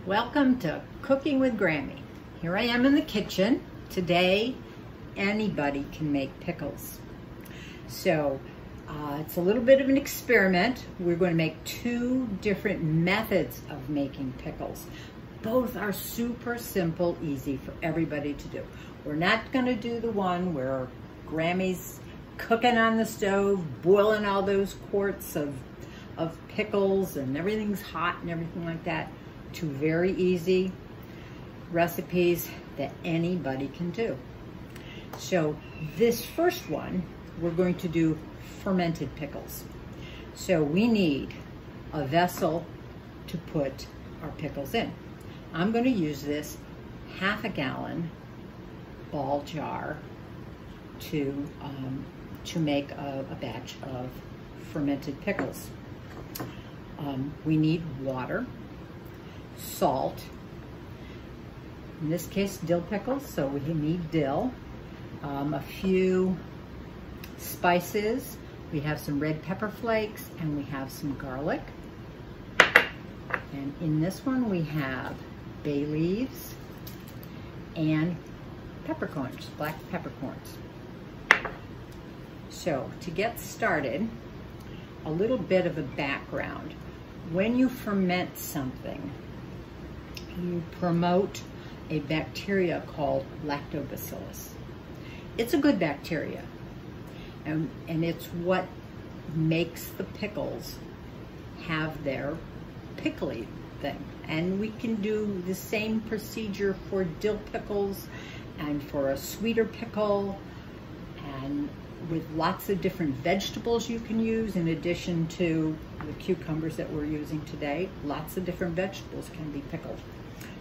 Welcome to Cooking with Grammy. Here I am in the kitchen. Today, anybody can make pickles. So, it's a little bit of an experiment. We're going to make two different methods of making pickles. Both are super simple, easy for everybody to do. We're not going to do the one where Grammy's cooking on the stove, boiling all those quarts of pickles and everything's hot and everything like that. Two very easy recipes that anybody can do. So this first one, we're going to do fermented pickles. So we need a vessel to put our pickles in. I'm going to use this half-a-gallon ball jar to make a batch of fermented pickles. We need water, salt, in this case dill pickles, so we need dill, a few spices. We have some red pepper flakes and we have some garlic, and in this one we have bay leaves and peppercorns, black peppercorns. So to get started, a little bit of a background. When you ferment something, you promote a bacteria called lactobacillus. It's a good bacteria, and it's what makes the pickles have their pickly thing. And we can do the same procedure for dill pickles and for a sweeter pickle, and with lots of different vegetables you can use in addition to the cucumbers that we're using today. Lots of different vegetables can be pickled.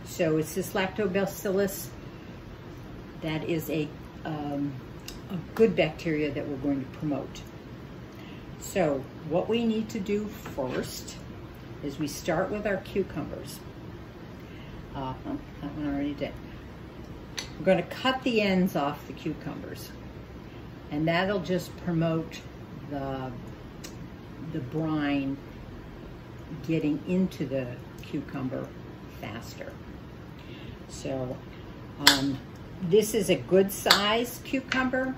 So it's this lactobacillus that is a good bacteria that we're going to promote. So what we need to do first is we start with our cucumbers. Oh, that one I already did. We're going to cut the ends off the cucumbers, and that'll just promote the brine getting into the cucumber faster. So this is a good size cucumber,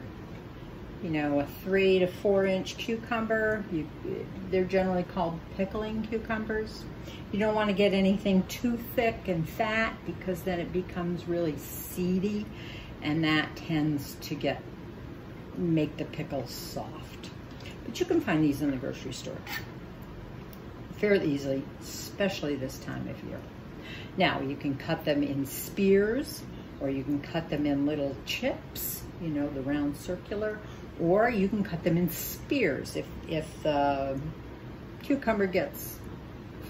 you know, a 3 to 4 inch cucumber. They're generally called pickling cucumbers. You don't want to get anything too thick and fat because then it becomes really seedy, and that tends to make the pickles soft. But you can find these in the grocery store fairly easily, especially this time of year. Now, you can cut them in spears, or you can cut them in little chips, you know, the round circular, or you can cut them in spears. If the cucumber gets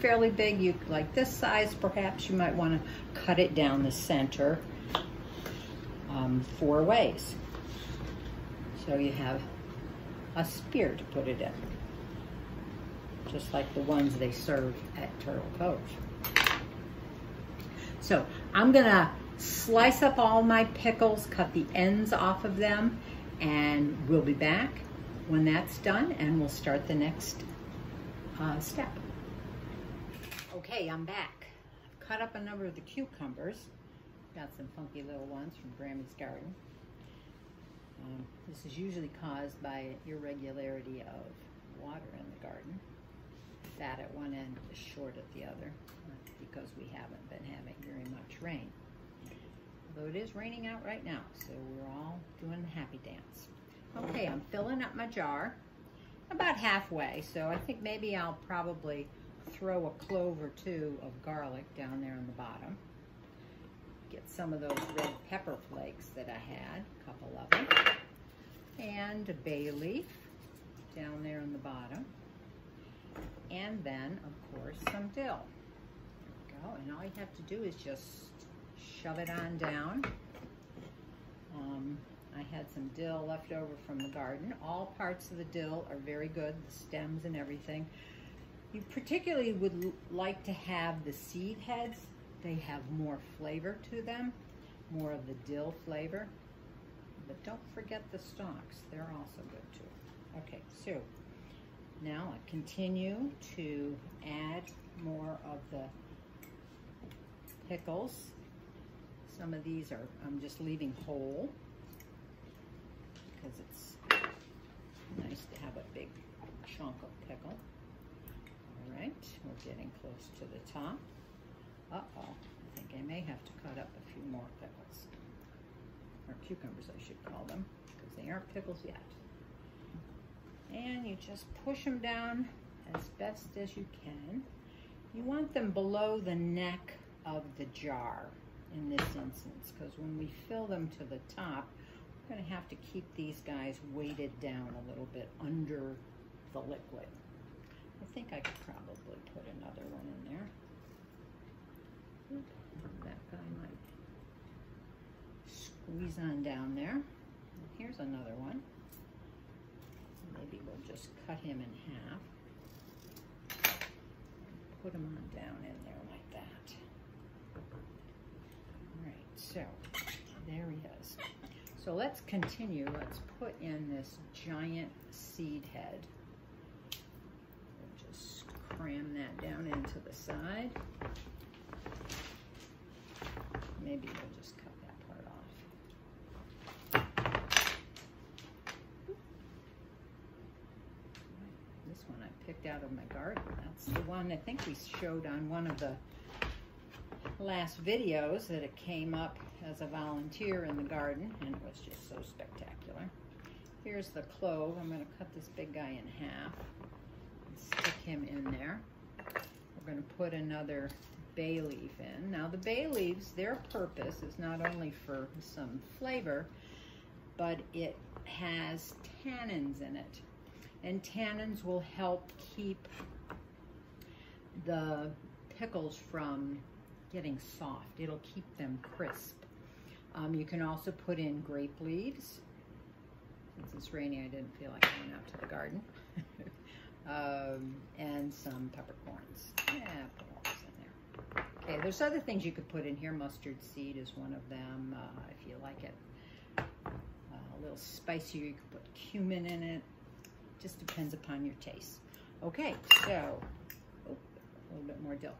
fairly big, like this size, perhaps you might want to cut it down the center 4 ways. So you have a spear to put it in, just like the ones they serve at Turtle Cove. So I'm gonna slice up all my pickles, cut the ends off of them, and we'll be back when that's done, and we'll start the next step. Okay, I'm back. I've cut up a number of the cucumbers. Got some funky little ones from Grammy's garden. This is usually caused by irregularity of water in the garden. Fat at one end, short at the other, because we haven't been having very much rain. Although it is raining out right now, so we're all doing the happy dance. Okay, I'm filling up my jar about halfway, so I think maybe I'll probably throw a clove or two of garlic down there in the bottom. Get some of those red pepper flakes that I had, a couple of them, and a bay leaf down there in the bottom, and then, of course, some dill. There we go, and all you have to do is just shove it on down. I had some dill left over from the garden. All parts of the dill are very good, the stems and everything. You particularly would like to have the seed heads. They have more flavor to them, more of the dill flavor. But don't forget the stalks, they're also good too. Okay, so now I continue to add more of the pickles. Some of these I'm just leaving whole because it's nice to have a big chunk of pickle. All right, we're getting close to the top. Uh-oh, I think I may have to cut up a few more pickles. Or cucumbers, I should call them, because they aren't pickles yet. And you just push them down as best as you can. You want them below the neck of the jar in this instance, because when we fill them to the top, we're going to have to keep these guys weighted down a little bit under the liquid. I think I could probably put another one in there. That guy might squeeze on down there. Here's another one. Maybe we'll just cut him in half. Put him on down in there like that. All right, so there he is. So let's continue. Let's put in this giant seed head. We'll just cram that down into the side. Maybe we'll just cut that part off. This one I picked out of my garden. That's the one I think we showed on one of the last videos, that it came up as a volunteer in the garden, and it was just so spectacular. Here's the clove. I'm going to cut this big guy in half and stick him in there. We're going to put another bay leaf in. Now the bay leaves, their purpose is not only for some flavor, but it has tannins in it. And tannins will help keep the pickles from getting soft. It'll keep them crisp. You can also put in grape leaves. Since it's rainy, I didn't feel like going out to the garden. And some peppercorns. Yeah, put all this in there. Okay, there's other things you could put in here. Mustard seed is one of them, if you like it a little spicier. You could put cumin in it. Just depends upon your taste. Okay, so a little bit more dill.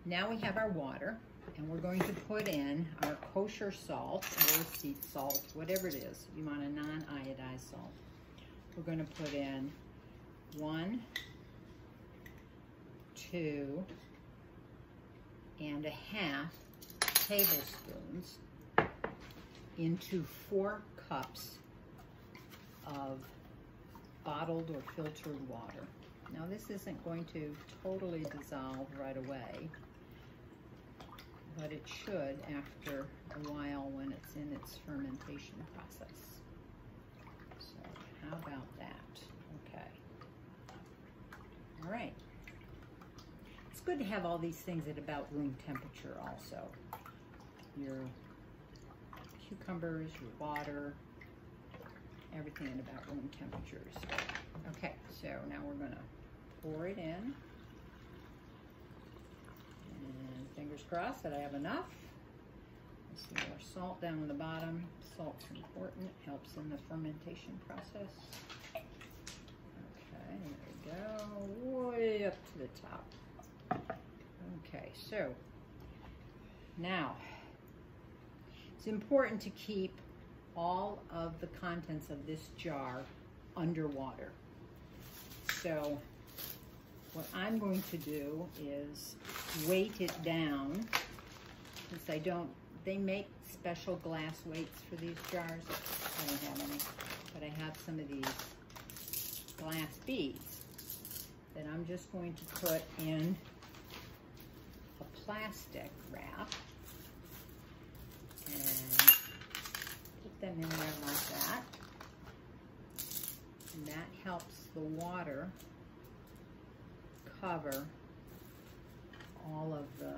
Now we have our water, and we're going to put in our kosher salt or sea salt, whatever it is. You want a non-iodized salt. We're going to put in 1, 2, and 1/2 tablespoons into 4 cups of bottled or filtered water. Now this isn't going to totally dissolve right away, but it should after a while when it's in its fermentation process. So how about that? Okay. All right. It's good to have all these things at about room temperature also. Your cucumbers, your water, everything at about room temperature. Okay, so now we're gonna pour it in. And fingers crossed that I have enough. Some more salt down on the bottom. Salt's important, it helps in the fermentation process. Okay, there we go, way up to the top. Okay, so now it's important to keep all of the contents of this jar underwater. So what I'm going to do is weight it down, since they make special glass weights for these jars. I don't have any, but I have some of these glass beads that I'm just going to put in a plastic wrap and put them in there like that. And that helps the water cover all of the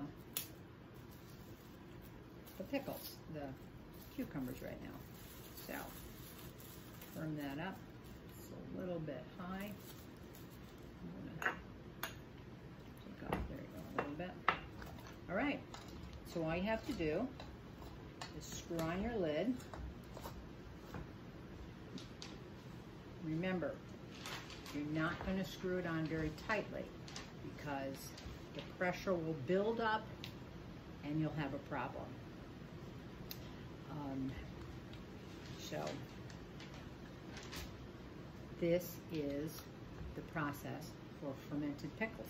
pickles, the cucumbers right now. So, firm that up. It's a little bit high. I'm gonna take off, there you go, a little bit. All right, so all you have to do is screw on your lid. Remember, you're not going to screw it on very tightly because the pressure will build up and you'll have a problem. So this is the process for fermented pickles.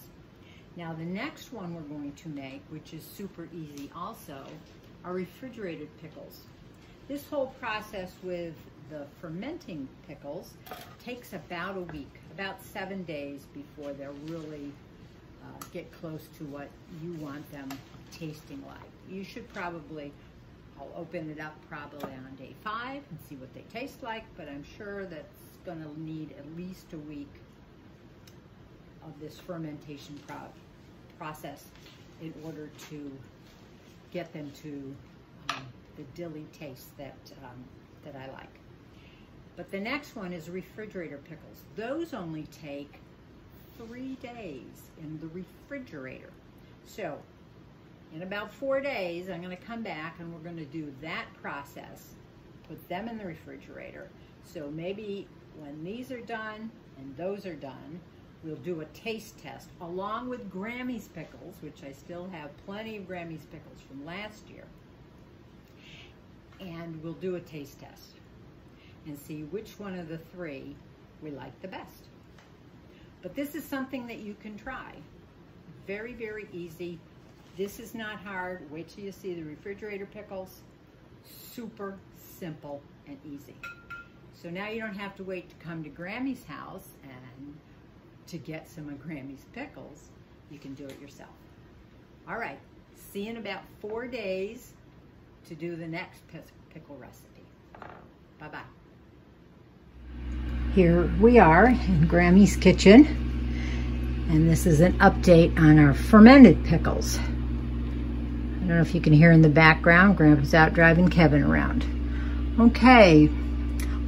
Now the next one we're going to make, which is super easy also, are refrigerated pickles. This whole process with the fermenting pickles takes about a week, about 7 days before they'll really get close to what you want them tasting like. You should probably, I'll open it up probably on day 5 and see what they taste like, but I'm sure that's gonna need at least a week of this fermentation process in order to get them to the dilly taste that I like. But the next one is refrigerator pickles. Those only take 3 days in the refrigerator. So in about 4 days, I'm gonna come back and we're gonna do that process, put them in the refrigerator. So maybe when these are done and those are done, we'll do a taste test along with Grammy's pickles, which I still have plenty of Grammy's pickles from last year. And we'll do a taste test and see which one of the 3 we like the best. But this is something that you can try. Very, very easy. This is not hard. Wait till you see the refrigerator pickles. Super simple and easy. So now you don't have to wait to come to Grammy's house and to get some of Grammy's pickles. You can do it yourself. All right, see you in about 4 days to do the next pickle recipe. Bye-bye. Here we are in Grammy's kitchen, and this is an update on our fermented pickles. I don't know if you can hear in the background, Grandpa's out driving Kevin around. Okay,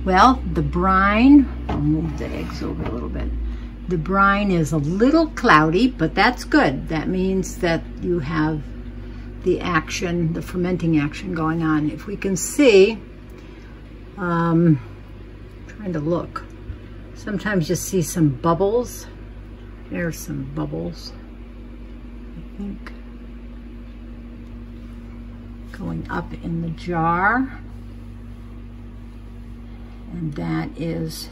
well, the brine, I'll move the eggs over a little bit. The brine is a little cloudy, but that's good. That means that you have the action, the fermenting action going on. If we can see, trying to look. Sometimes you see some bubbles. There's some bubbles, I think, going up in the jar. And that is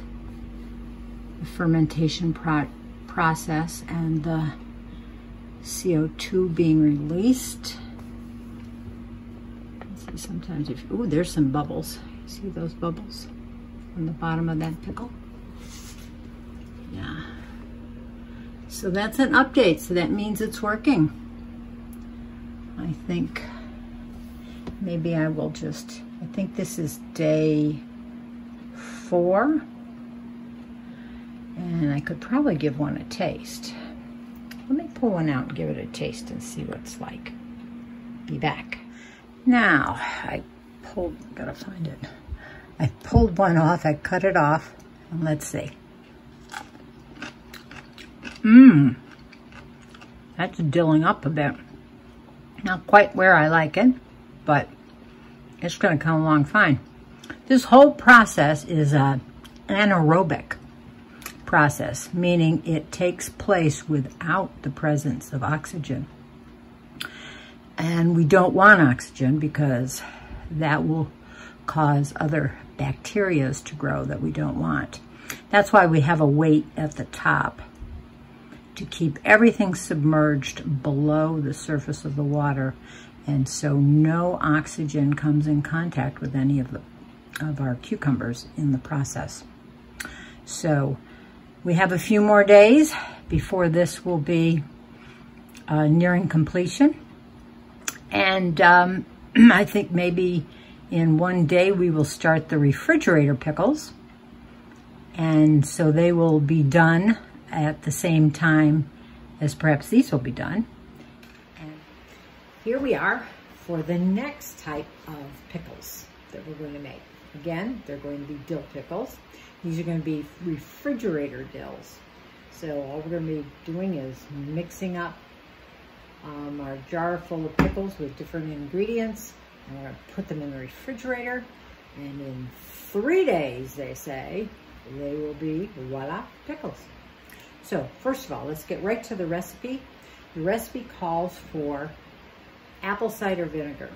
the fermentation process and the CO2 being released. See, sometimes if, ooh, there's some bubbles. See those bubbles on the bottom of that pickle? Yeah. So that's an update, so that means it's working. I think maybe I will just, I think this is day 4. And I could probably give one a taste. Let me pull one out and give it a taste and see what it's like. Be back. Now, gotta find it. I pulled one off, I cut it off, and let's see. That's dilling up a bit. Not quite where I like it, but it's gonna come along fine. This whole process is an anaerobic process, meaning it takes place without the presence of oxygen. And we don't want oxygen because that will cause other bacteria to grow that we don't want. That's why we have a weight at the top to keep everything submerged below the surface of the water, and so no oxygen comes in contact with any of our cucumbers in the process. So we have a few more days before this will be nearing completion. And I think maybe in 1 day we will start the refrigerator pickles. And so they will be done at the same time as perhaps these will be done. And here we are for the next type of pickles that we're going to make. Again, they're going to be dill pickles. These are going to be refrigerator dills. So all we're going to be doing is mixing up our jar full of pickles with different ingredients. And we're going to put them in the refrigerator. And in 3 days, they say, they will be, voila, pickles. So first of all, let's get right to the recipe. The recipe calls for apple cider vinegar.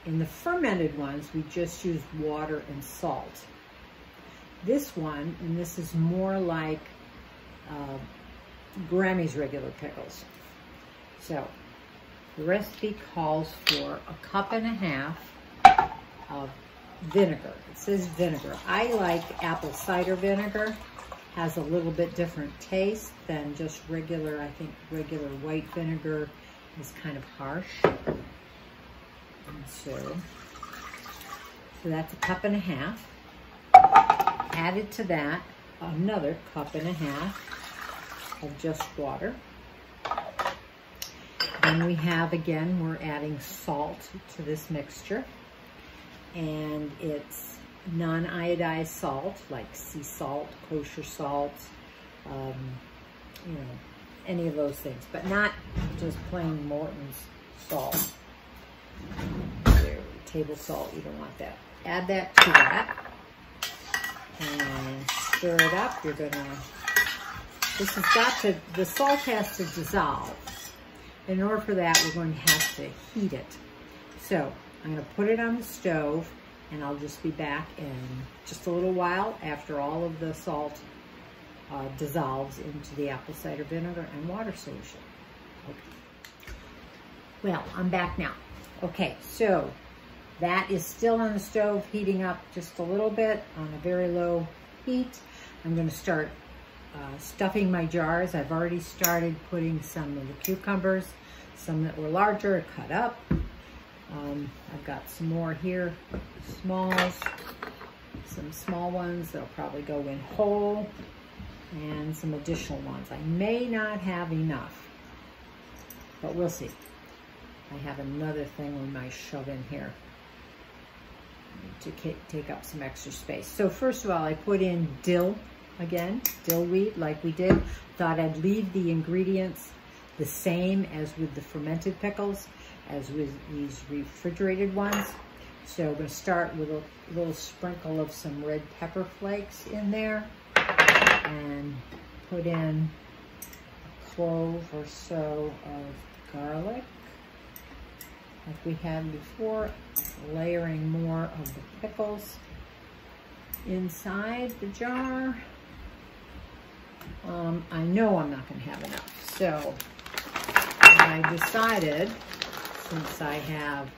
In the fermented ones, we just use water and salt. This one, and this is more like Grammy's regular pickles. So the recipe calls for 1.5 cups of vinegar. It says vinegar. I like apple cider vinegar. Has a little bit different taste than just regular. I think regular white vinegar is kind of harsh. And so that's 1.5 cups. Added to that another 1.5 cups of just water. Then we have, again, we're adding salt to this mixture, and it's non-iodized salt, like sea salt, kosher salt, you know, any of those things, but not just plain Morton's salt. Table salt, you don't want that. Add that to that, and stir it up. You're gonna, this has got to, the salt has to dissolve. In order for that, we're going to have to heat it. So I'm gonna put it on the stove, and I'll just be back in just a little while after all of the salt dissolves into the apple cider vinegar and water solution. Okay. Well, I'm back now. Okay, so that is still on the stove, heating up just a little bit on a very low heat. I'm gonna start stuffing my jars. I've already started putting some of the cucumbers, some that were larger, cut up. I've got some more here, smalls, some small ones that'll probably go in whole, and some additional ones. I may not have enough, but we'll see. I have another thing we might shove in here to take up some extra space. So first of all, I put in dill again, dill wheat like we did. Thought I'd leave the ingredients the same as with the fermented pickles, as with these refrigerated ones. So I'm gonna start with a little sprinkle of some red pepper flakes in there, and put in a clove or so of garlic, like we had before, layering more of the pickles inside the jar. I know I'm not gonna have enough, so I decided, since I have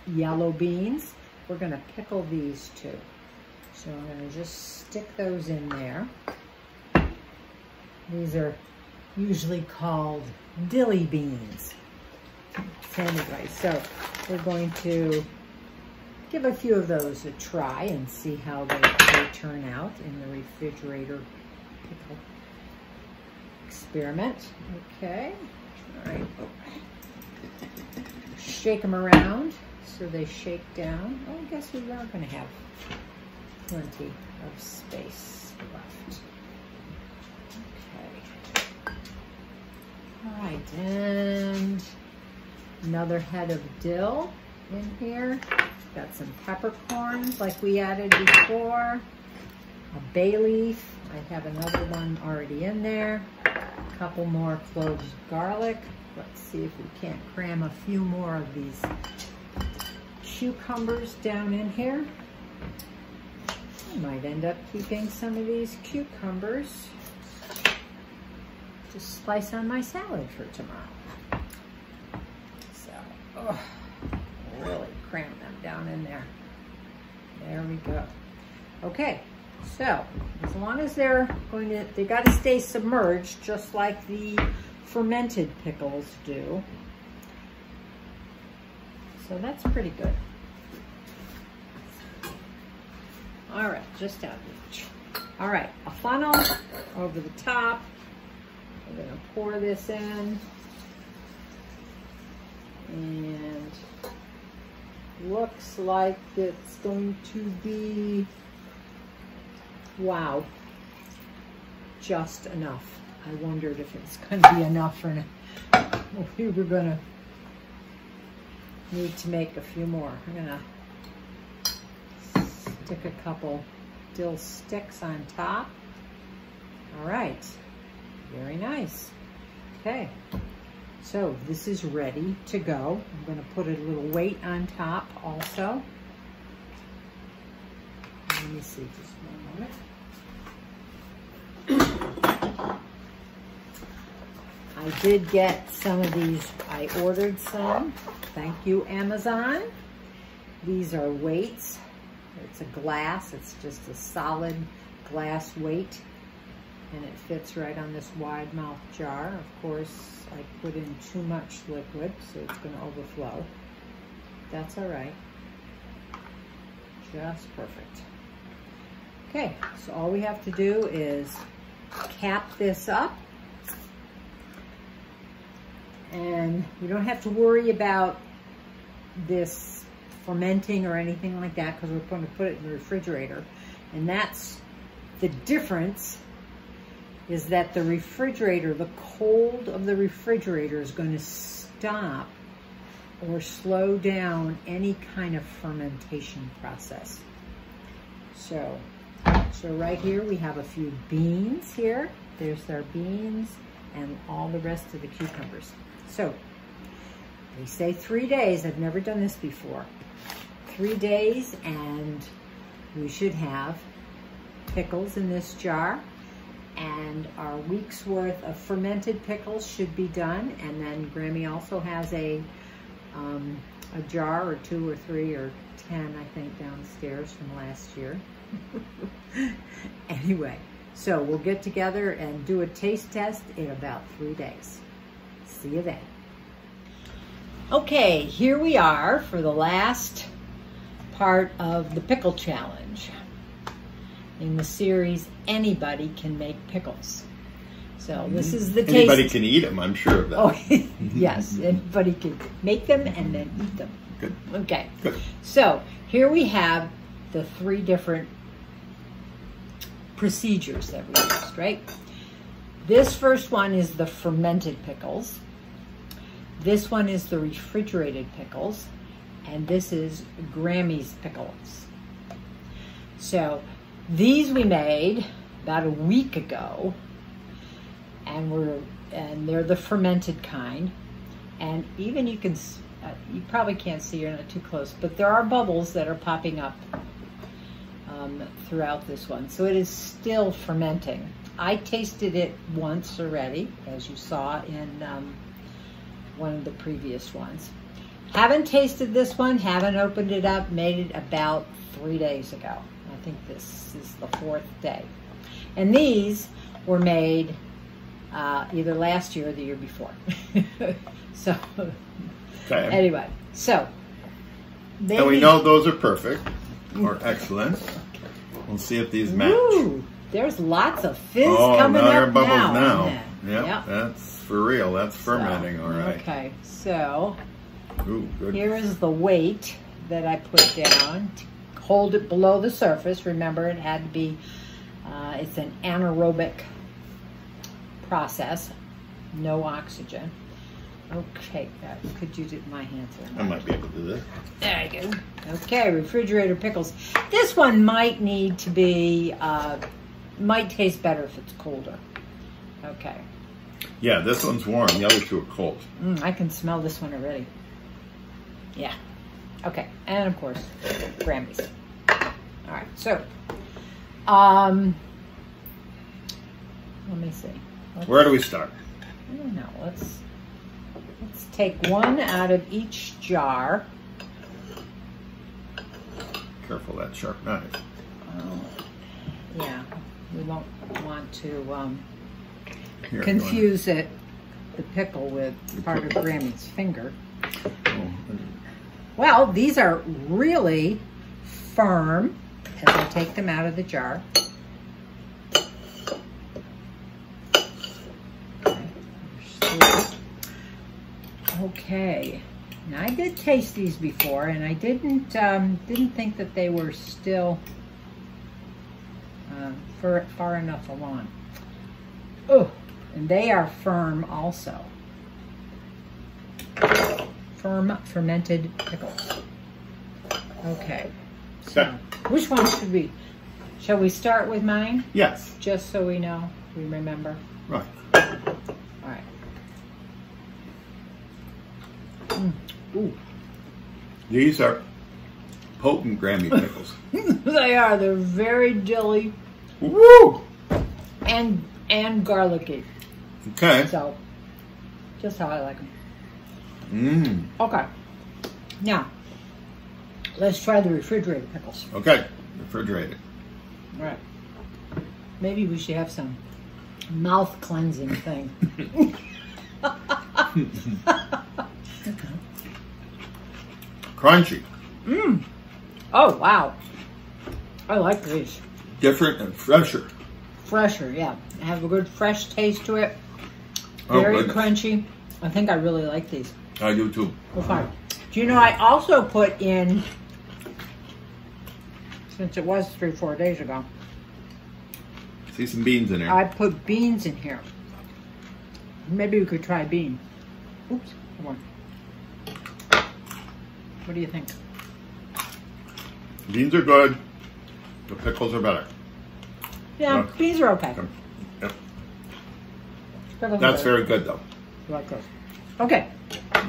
yellow beans, we're gonna pickle these too. So I'm gonna just stick those in there. These are usually called dilly beans. Anyway, so we're going to give a few of those a try and see how they turn out in the refrigerator pickle experiment. Okay, all right. Shake them around so they shake down. Oh, I guess we are going to have plenty of space left. Okay. All right, and another head of dill in here. Got some peppercorns like we added before. A bay leaf. I have another one already in there. A couple more cloves of garlic. Let's see if we can't cram a few more of these cucumbers down in here. I might end up keeping some of these cucumbers to slice on my salad for tomorrow. So, oh, really cram them down in there. There we go. Okay, so as long as they're going to, they got to stay submerged just like the fermented pickles do. So that's pretty good. All right, just out of reach. All right, a funnel over the top. We're gonna pour this in, and looks like it's going to be, wow, just enough. I wondered if it's going to be enough or not. We were gonna need to make a few more. I'm gonna stick a couple dill sticks on top. All right, very nice. Okay, So this is ready to go. I'm going to put a little weight on top also. Let me see just one moment. I did get some of these. I ordered some. Thank you, Amazon. These are weights. It's a glass. It's just a solid glass weight. And it fits right on this wide mouth jar. Of course, I put in too much liquid, so it's going to overflow. That's all right. Just perfect. Okay, so all we have to do is cap this up. And you don't have to worry about this fermenting or anything like that because we're going to put it in the refrigerator. And that's the difference, is that the refrigerator, the cold of the refrigerator is going to stop or slow down any kind of fermentation process. So right here we have a few beans here. There's our beans and all the rest of the cucumbers. So they say 3 days. I've never done this before. 3 days and we should have pickles in this jar. And our week's worth of fermented pickles should be done. And then Grammy also has a jar or 2 or 3 or 10, I think, downstairs from last year. Anyway, so we'll get together and do a taste test in about 3 days. See you then. Okay, here we are for the last part of the pickle challenge in the series Anybody Can Make Pickles. So this is the taste. Anybody can eat them, I'm sure of that. Oh, yes, anybody can make them and then eat them. Good. Okay. Good. So here we have the 3 different procedures that we used, right? This first one is the fermented pickles. This one is the refrigerated pickles. And this is Grammy's pickles. So these we made about a week ago, and they're the fermented kind. And even you can, you probably can't see, you're not too close, but there are bubbles that are popping up throughout this one. So it is still fermenting. I tasted it once already, as you saw in one of the previous ones. Haven't tasted this one, haven't opened it up, made it about 3 days ago. I think this is the 4th day. And these were made either last year or the year before. So, okay. Anyway, so. And we know those are perfect or excellent. We'll see if these match. Ooh, there's lots of fizz coming now up there are bubbles now. Yep. That's for real. That's fermenting, all right. Okay, so Ooh, good. here is the weight that I put down to hold it below the surface. Remember, it had to be, it's an anaerobic process, no oxygen. Okay, could you do my hands? I might be able to do this. There you go. Okay, refrigerator pickles. This one might need to be, might taste better if it's colder. Okay. Yeah, this one's warm. The other 2 are cold. I can smell this one already. Yeah. Okay, and of course, Grammys. All right, so, let me see. Where do we start? I don't know. Let's take one out of each jar. Careful that sharp knife. Yeah, we won't want to Here, confuse the pickle with part of Grammy's finger. Oh. Well, these are really firm as I take them out of the jar. Okay, now I did taste these before, and I didn't think that they were still far enough along. Oh, and they are firm also. Firm fermented pickles. Okay. So, which one should we? Shall we start with mine? Yes. Just so we know, we remember. Right. All right. Ooh. These are potent Grammy pickles. They are. They're very dilly. Woo! And garlicky. Okay. So, just how I like them. Okay. Now, let's try the refrigerated pickles. Okay. Refrigerated. All right. Maybe we should have some mouth cleansing thing. Crunchy. Oh, wow. I like these. Different and fresher. Fresher, yeah. Have a good fresh taste to it. Oh, Very goodness. crunchy. I think I really like these. I do too. Okay. Do you know I also put in, since it was 3 or 4 days ago, See some beans in there. I put beans in here. Maybe we could try bean. Oops, come on. What do you think? Beans are good. The pickles are better. Yeah, Yeah. beans are okay. Yep. Pickles are That's better. very good though. Like those. Okay,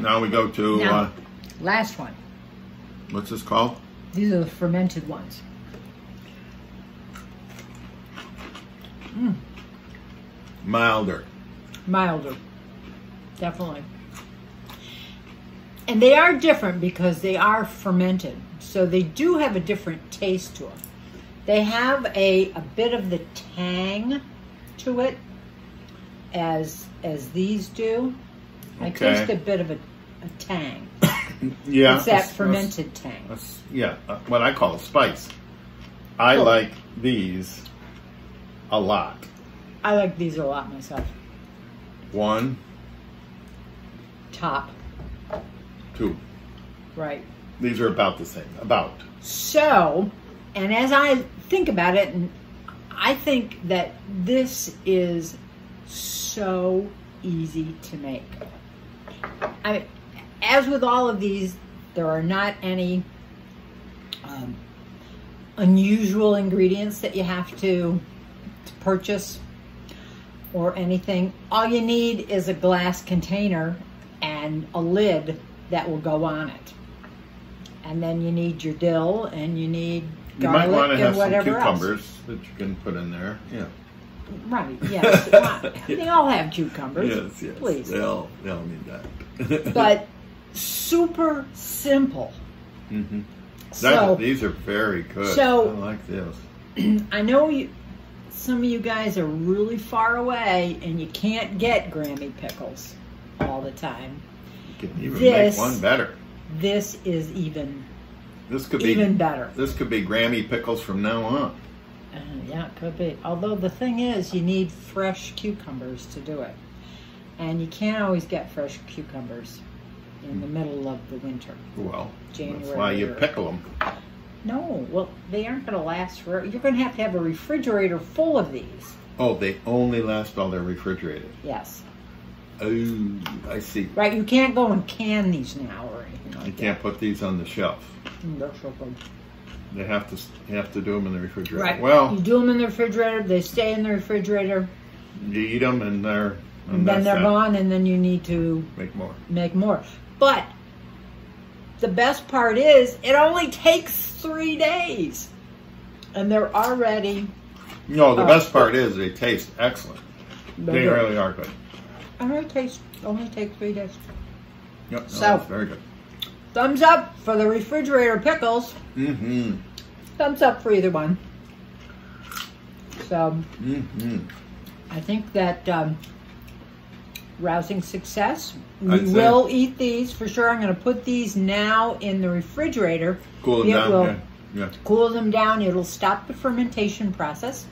Now we go to, now, last one. what's this called? These are the fermented ones. Milder. Milder, definitely. And they are different because they are fermented. So they do have a different taste to them. They have a bit of the tang to it as these do. I Okay. taste a bit of a tang. Yeah. It's that fermented tang. What I call a spice. I Cool. like these a lot. I like these a lot myself. 1, Top, 2. right. These are about the same. About. So, and as I think about it, and I think that this is so easy to make. I mean, as with all of these, there are not any unusual ingredients that you have to purchase or anything. All you need is a glass container and a lid that will go on it. And then you need your dill and you need You might want garlic to have and some whatever cucumbers else. that you can put in there. Yeah. Right, yes. They all have cucumbers. Yes, yes. Please. They'll need that. But super simple. Mm-hmm. So, These are very good. So- I like this. I know some of you guys are really far away and you can't get Grammy pickles all the time. You can even This- make one better. This is even This could be better. This could be Grammy pickles from now on. Yeah, it could be. Although the thing is, you need fresh cucumbers to do it. And you can't always get fresh cucumbers in the middle of the winter. Well, January that's why you or- pickle them. No, well, they aren't going to last forever. You're going to have a refrigerator full of these. Oh, they only last while they're refrigerated. Yes. Oh, I see. Right, you can't go and can these now or anything like You that. can't put these on the shelf. They're so good. They have to do them in the refrigerator. Right. Well, You do them in the refrigerator, they stay in the refrigerator, you eat them and and then that's they're that. gone, and then you need to Make more. make more. But the best part is it only takes 3 days. And they're already... No, the best part is they taste excellent. They good. really are good. Only takes 3 days. Yep, no, So- that's very good. Thumbs up for the refrigerator pickles. Mm-hmm. Thumbs up for either one. So, Mm-hmm. I think that rousing success. We I'd say. will eat these for sure. I'm going to put these now in the refrigerator. Cool them It down. will Yeah. cool them down. It'll stop the fermentation process.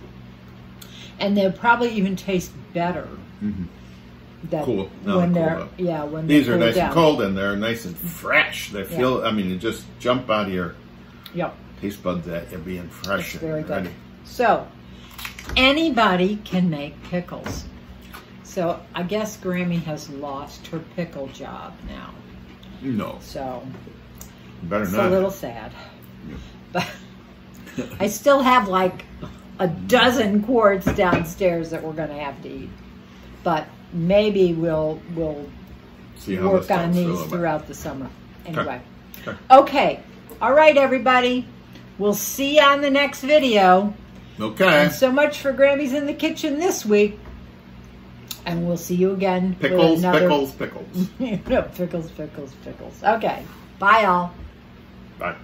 And they'll probably even taste better. Mm-hmm. That Cool. Now when they're they're cooled up. when These they're are nice down. and cold and they're nice and fresh. They feel, I mean, you just jump out of your Yep. taste buds at you being fresh It's very and good. ready. So, anybody can make pickles. So, I guess Grammy has lost her pickle job now. No, So, better it's not. a little sad. But I still have like a dozen quarts downstairs that we're going to have to eat. But maybe we'll See how work on these throughout the summer. Anyway. Okay. All right, everybody. We'll see you on the next video. Okay. And so much for Grammy's in the Kitchen this week. And we'll see you again. Pickles, with another... pickles, pickles. Pickles, pickles, pickles. Okay. Bye, all. Bye.